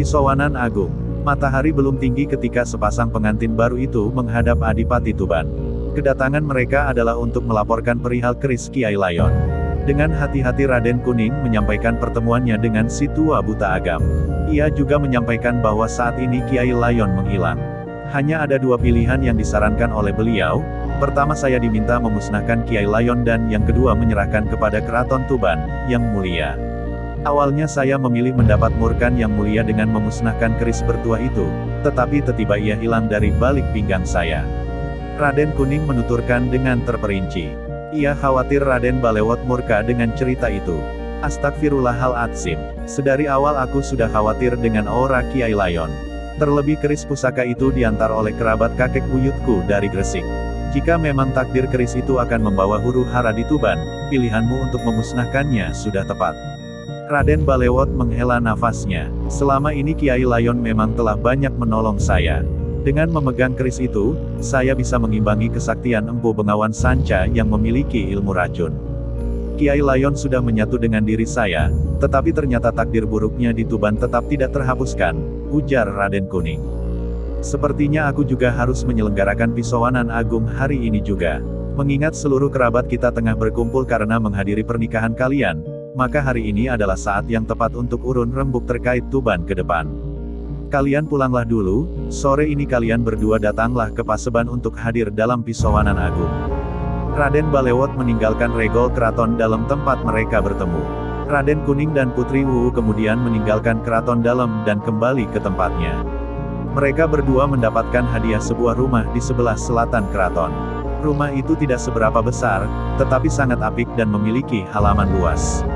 Pisowanan Agung. Matahari belum tinggi ketika sepasang pengantin baru itu menghadap Adipati Tuban. Kedatangan mereka adalah untuk melaporkan perihal keris Kiai Layon. Dengan hati-hati Raden Kuning menyampaikan pertemuannya dengan si tua buta agam. Ia juga menyampaikan bahwa saat ini Kiai Layon menghilang. Hanya ada dua pilihan yang disarankan oleh beliau. Pertama, saya diminta memusnahkan Kiai Layon, dan yang kedua menyerahkan kepada Keraton Tuban, yang mulia. Awalnya saya memilih mendapat murkan yang mulia dengan memusnahkan keris bertuah itu, tetapi tiba-tiba ia hilang dari balik pinggang saya. Raden Kuning menuturkan dengan terperinci. Ia khawatir Raden Balewot murka dengan cerita itu. Astagfirullahaladzim. Sedari awal aku sudah khawatir dengan aura Kiai Layon. Terlebih keris pusaka itu diantar oleh kerabat kakek buyutku dari Gresik. Jika memang takdir keris itu akan membawa huru-hara di Tuban, pilihanmu untuk memusnahkannya sudah tepat. Raden Balewot menghela nafasnya. Selama ini Kiai Layon memang telah banyak menolong saya. Dengan memegang keris itu, saya bisa mengimbangi kesaktian Empu Bengawan Sanca yang memiliki ilmu racun. Kiai Layon sudah menyatu dengan diri saya, tetapi ternyata takdir buruknya di Tuban tetap tidak terhapuskan, ujar Raden Kuning. Sepertinya aku juga harus menyelenggarakan Pisowanan Agung hari ini juga. Mengingat seluruh kerabat kita tengah berkumpul karena menghadiri pernikahan kalian, maka hari ini adalah saat yang tepat untuk urun rembuk terkait Tuban ke depan. Kalian pulanglah dulu, sore ini kalian berdua datanglah ke Paseban untuk hadir dalam Pisowanan Agung. Raden Balewot meninggalkan regol keraton dalam tempat mereka bertemu. Raden Kuning dan Putri Wuwu kemudian meninggalkan keraton dalam dan kembali ke tempatnya. Mereka berdua mendapatkan hadiah sebuah rumah di sebelah selatan keraton. Rumah itu tidak seberapa besar, tetapi sangat apik dan memiliki halaman luas.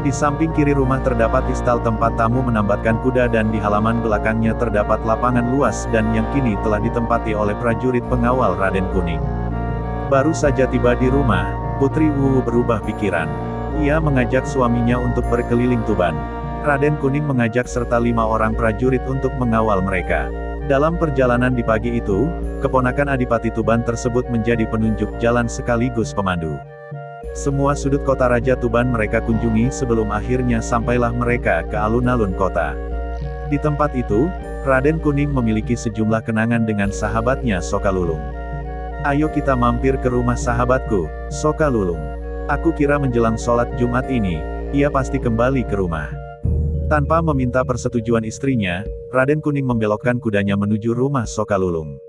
Di samping kiri rumah terdapat istal tempat tamu menambatkan kuda, dan di halaman belakangnya terdapat lapangan luas dan yang kini telah ditempati oleh prajurit pengawal Raden Kuning. Baru saja tiba di rumah, Putri Wuwu berubah pikiran. Ia mengajak suaminya untuk berkeliling Tuban. Raden Kuning mengajak serta 5 orang prajurit untuk mengawal mereka. Dalam perjalanan di pagi itu, keponakan Adipati Tuban tersebut menjadi penunjuk jalan sekaligus pemandu. Semua sudut kota Raja Tuban mereka kunjungi sebelum akhirnya sampailah mereka ke alun-alun kota. Di tempat itu, Raden Kuning memiliki sejumlah kenangan dengan sahabatnya Soka Lulung. Ayo kita mampir ke rumah sahabatku, Soka Lulung. Aku kira menjelang sholat Jumat ini, ia pasti kembali ke rumah. Tanpa meminta persetujuan istrinya, Raden Kuning membelokkan kudanya menuju rumah Soka Lulung.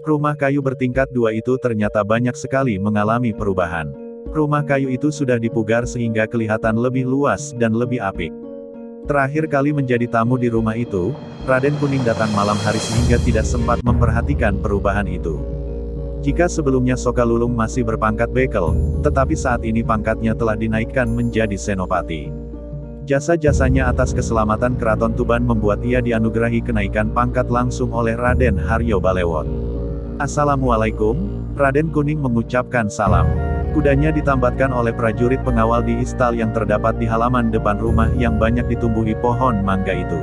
Rumah kayu bertingkat 2 itu ternyata banyak sekali mengalami perubahan. Rumah kayu itu sudah dipugar sehingga kelihatan lebih luas dan lebih apik. Terakhir kali menjadi tamu di rumah itu, Raden Kuning datang malam hari sehingga tidak sempat memperhatikan perubahan itu. Jika sebelumnya Soka Lulung masih berpangkat bekel, tetapi saat ini pangkatnya telah dinaikkan menjadi senopati. Jasa-jasanya atas keselamatan Keraton Tuban membuat ia dianugerahi kenaikan pangkat langsung oleh Raden Haryo Balewot. Assalamualaikum, Raden Kuning mengucapkan salam. Kudanya ditambatkan oleh prajurit pengawal di istal yang terdapat di halaman depan rumah yang banyak ditumbuhi pohon mangga itu.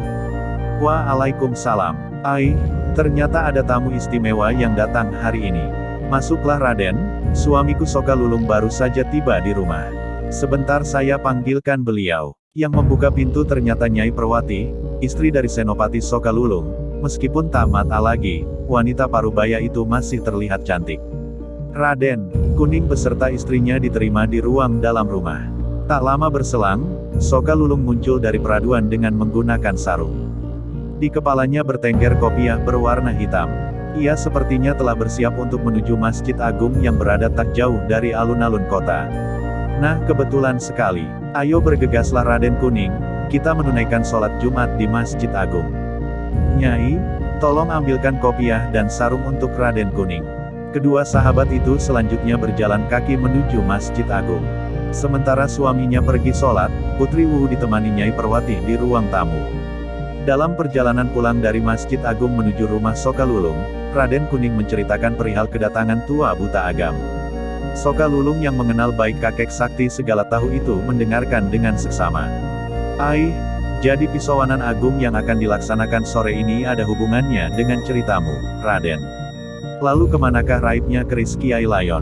Waalaikumsalam. Ai, ternyata ada tamu istimewa yang datang hari ini. Masuklah Raden, suamiku Soka Lulung baru saja tiba di rumah. Sebentar saya panggilkan beliau. Yang membuka pintu ternyata Nyai Perwati, istri dari Senopati Soka Lulung. Meskipun tak mata lagi, wanita parubaya itu masih terlihat cantik. Raden Kuning beserta istrinya diterima di ruang dalam rumah. Tak lama berselang, Soka Lulung muncul dari peraduan dengan menggunakan sarung. Di kepalanya bertengger kopiah berwarna hitam. Ia sepertinya telah bersiap untuk menuju Masjid Agung yang berada tak jauh dari alun-alun kota. Nah, kebetulan sekali. Ayo bergegaslah Raden Kuning, kita menunaikan sholat Jumat di Masjid Agung. Nyai, tolong ambilkan kopiah dan sarung untuk Raden Kuning. Kedua sahabat itu selanjutnya berjalan kaki menuju Masjid Agung. Sementara suaminya pergi sholat, Putri Wuwu ditemani Nyai Perwati di ruang tamu. Dalam perjalanan pulang dari Masjid Agung menuju rumah Soka Lulung, Raden Kuning menceritakan perihal kedatangan tua buta agam. Soka Lulung yang mengenal baik kakek sakti segala tahu itu mendengarkan dengan seksama. Ai, jadi Pisowanan Agung yang akan dilaksanakan sore ini ada hubungannya dengan ceritamu, Raden. Lalu kemanakah raibnya keris Kiai Layon?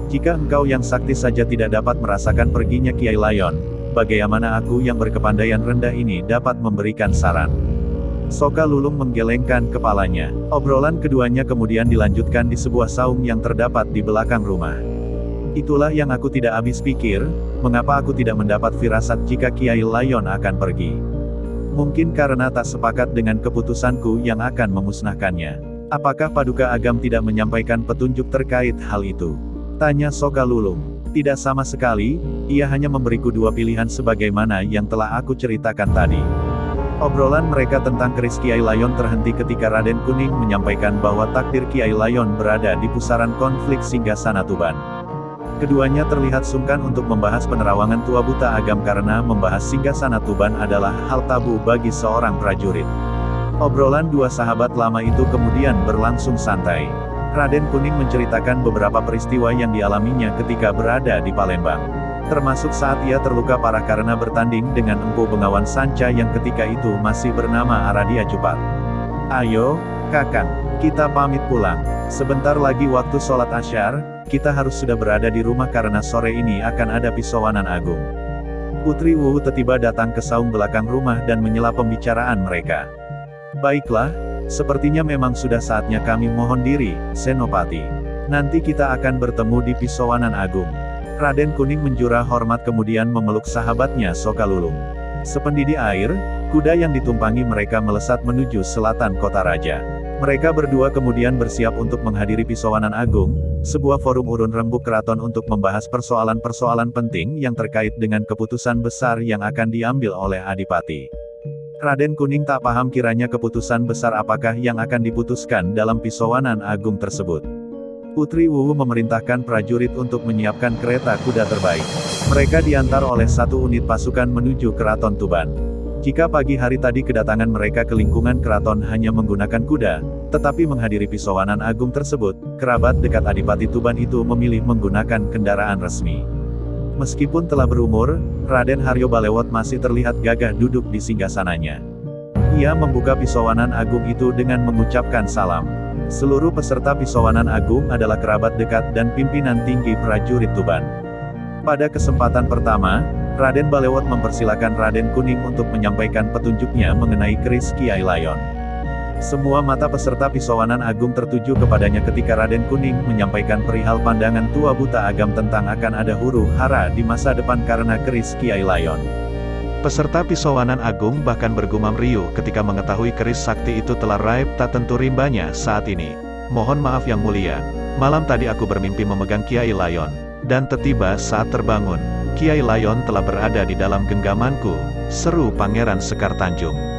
Jika engkau yang sakti saja tidak dapat merasakan perginya Kiai Layon, bagaimana aku yang berkepandaian rendah ini dapat memberikan saran? Soka Lulung menggelengkan kepalanya. Obrolan keduanya kemudian dilanjutkan di sebuah saung yang terdapat di belakang rumah. Itulah yang aku tidak habis pikir, mengapa aku tidak mendapat firasat jika Kiai Layon akan pergi. Mungkin karena tak sepakat dengan keputusanku yang akan memusnahkannya. Apakah Paduka Agam tidak menyampaikan petunjuk terkait hal itu? Tanya Soka Lulung. Tidak sama sekali, ia hanya memberiku dua pilihan sebagaimana yang telah aku ceritakan tadi. Obrolan mereka tentang keris Kiai Layon terhenti ketika Raden Kuning menyampaikan bahwa takdir Kiai Layon berada di pusaran konflik Singgasana Tuban. Keduanya terlihat sungkan untuk membahas penerawangan Tua Buta Agam karena membahas Singgasana Tuban adalah hal tabu bagi seorang prajurit. Obrolan dua sahabat lama itu kemudian berlangsung santai. Raden Kuning menceritakan beberapa peristiwa yang dialaminya ketika berada di Palembang. Termasuk saat ia terluka parah karena bertanding dengan Empu Bengawan Sanca yang ketika itu masih bernama Aradia Jupat. Ayo, Kakang, kita pamit pulang. Sebentar lagi waktu sholat Asyar, kita harus sudah berada di rumah karena sore ini akan ada Pisowanan Agung. Putri Wuwu tiba datang ke saung belakang rumah dan menyela pembicaraan mereka. Baiklah, sepertinya memang sudah saatnya kami mohon diri, Senopati. Nanti kita akan bertemu di Pisowanan Agung. Raden Kuning menjura hormat kemudian memeluk sahabatnya Soka Lulung. Sependidih air, kuda yang ditumpangi mereka melesat menuju selatan kota raja. Mereka berdua kemudian bersiap untuk menghadiri Pisowanan Agung, sebuah forum urun rembuk keraton untuk membahas persoalan-persoalan penting yang terkait dengan keputusan besar yang akan diambil oleh Adipati. Raden Kuning tak paham kiranya keputusan besar apakah yang akan diputuskan dalam Pisowanan Agung tersebut. Putri Wuwu memerintahkan prajurit untuk menyiapkan kereta kuda terbaik. Mereka diantar oleh satu unit pasukan menuju Keraton Tuban. Jika pagi hari tadi kedatangan mereka ke lingkungan keraton hanya menggunakan kuda, tetapi menghadiri Pisowanan Agung tersebut, kerabat dekat Adipati Tuban itu memilih menggunakan kendaraan resmi. Meskipun telah berumur, Raden Haryo Balewot masih terlihat gagah duduk di singgasananya. Ia membuka Pisowanan Agung itu dengan mengucapkan salam. Seluruh peserta Pisowanan Agung adalah kerabat dekat dan pimpinan tinggi prajurit Tuban. Pada kesempatan pertama, Raden Balewot mempersilakan Raden Kuning untuk menyampaikan petunjuknya mengenai keris Kiai Layon. Semua mata peserta Pisowanan Agung tertuju kepadanya ketika Raden Kuning menyampaikan perihal pandangan Tua Buta Agam tentang akan ada huru-hara di masa depan karena keris Kiai Layon. Peserta Pisowanan Agung bahkan bergumam riuh ketika mengetahui keris sakti itu telah raib tak tentu rimbanya saat ini. Mohon maaf yang mulia, malam tadi aku bermimpi memegang Kiai Layon, dan tiba saat terbangun, Kiai Layon telah berada di dalam genggamanku, seru Pangeran Sekar Tanjung.